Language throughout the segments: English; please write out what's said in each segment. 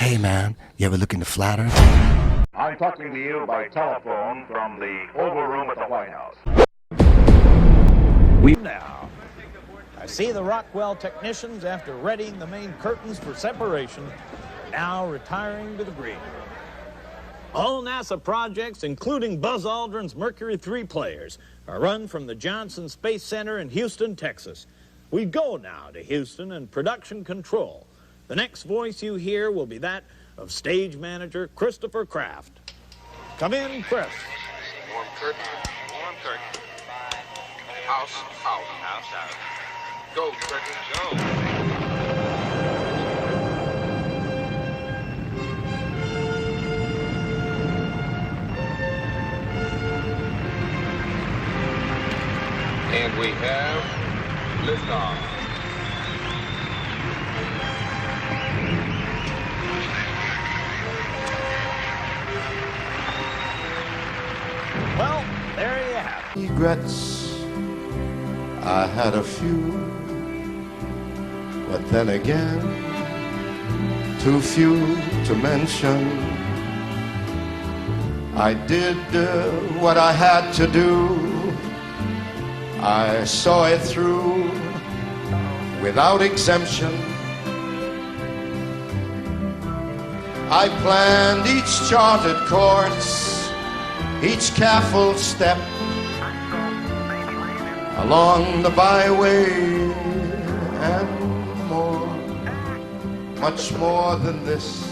Hey man, you ever look in the flat Earth? I'm talking to you by telephone from the Oval Room at the White House. Now, I see the Rockwell technicians, after readying the main curtains for separation, now retiring to the green. All NASA projects, including Buzz Aldrin's Mercury 3 players, are run from the Johnson Space Center in Houston, Texas. We go now to Houston and production control. The next voice you hear will be that of stage manager Christopher Kraft. Come in, Chris. Warm curtain. Warm curtain. House out. House out. Go, curtain, go. And we have liftoff. Well, there you have it. Regrets, I had a few, but then again, too few to mention. I did what I had to do. I saw it through without exemption. I planned each charted course, each careful step along the byway, and more, much more than this.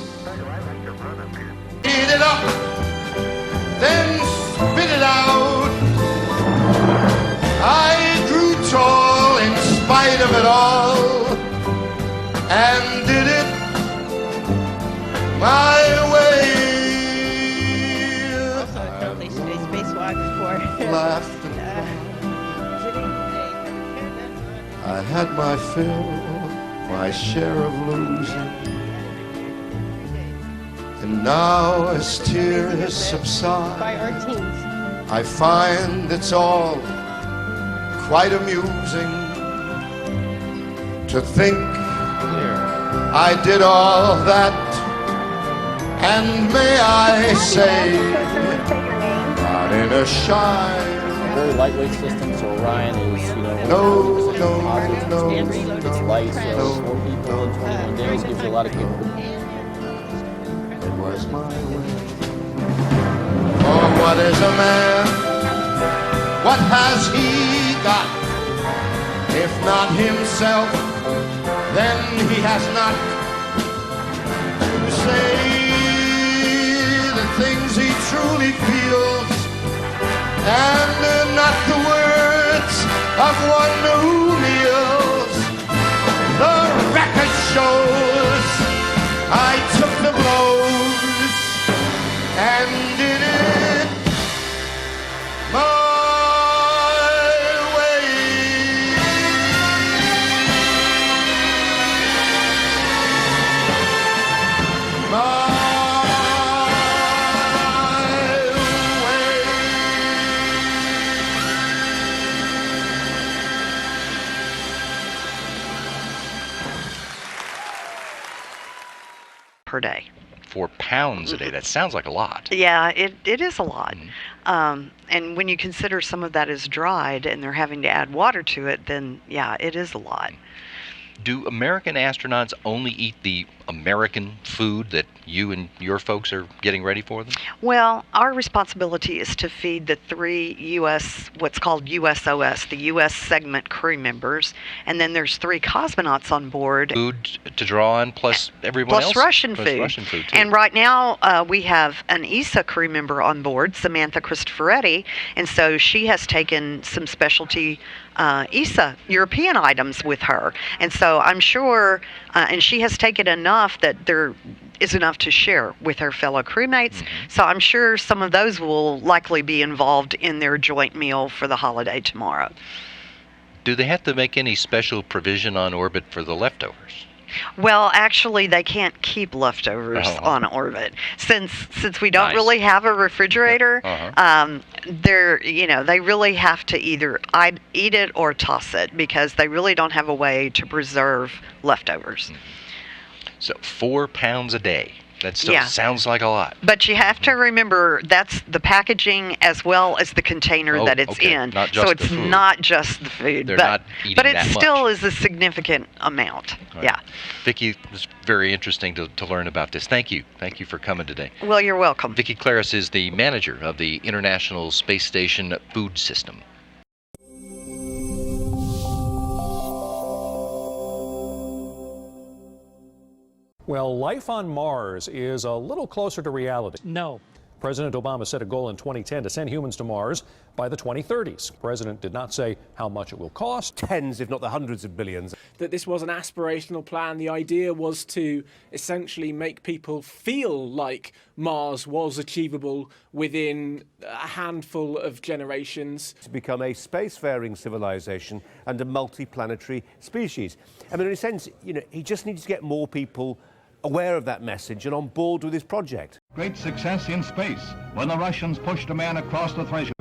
Eat it up, then spit it out. I grew tall in spite of it all, and did it my way. Also a film they should do spacewalks for. Laughed and I had my fill, my share of losing. And now as tears subside, By our teens. I find it's all quite amusing to think I did all that, and may I say, not in a shy. Very lightweight system, so Orion is, No, composite. no, It's light, so no. 4 people in 21 days gives you a lot of capability. It was my way. Oh, what is a man? What has he got? If not himself, then he has not to say the things he truly feels, and not the words of one who kneels. The record shows I took the blows and did it my way. My way. Per day. 4 pounds a day. That sounds like a lot. Yeah, it is a lot. And when you consider some of that is dried and they're having to add water to it, then yeah, it is a lot. Do American astronauts only eat the American food that you and your folks are getting ready for them? Well, our responsibility is to feed the 3 U.S., what's called USOS, the U.S. segment crew members, and then there's 3 cosmonauts on board. Food to draw on, plus everyone else? Plus Russian food. Russian food, too. And right now, we have an ESA crew member on board, Samantha Cristoforetti, and so she has taken some specialty ESA European items with her. And so I'm sure, and she has taken enough that there is enough to share with her fellow crewmates. So I'm sure some of those will likely be involved in their joint meal for the holiday tomorrow. Do they have to make any special provision on orbit for the leftovers? Well, actually, they can't keep leftovers on orbit since we don't Nice. really have a refrigerator. They really have to either eat it or toss it because they really don't have a way to preserve leftovers. So 4 pounds a day. That still Yeah. sounds like a lot. But you have to remember that's the packaging as well as the container Oh, that it's okay. in. Not so just it's the food. not just the food. They're but, not eating but it that still much. is a significant amount. Right. Yeah. Vicki, it was very interesting to learn about this. Thank you. Thank you for coming today. Well, you're welcome. Vicki Claris is the manager of the International Space Station Food System. Well, life on Mars is a little closer to reality. No. President Obama set a goal in 2010 to send humans to Mars by the 2030s. The president did not say how much it will cost. Tens, if not the hundreds of billions. That this was an aspirational plan. The idea was to essentially make people feel like Mars was achievable within a handful of generations. To become a spacefaring civilization and a multi-planetary species. I mean, in a sense, he just needs to get more people aware of that message and on board with his project. Great success in space when the Russians pushed a man across the threshold.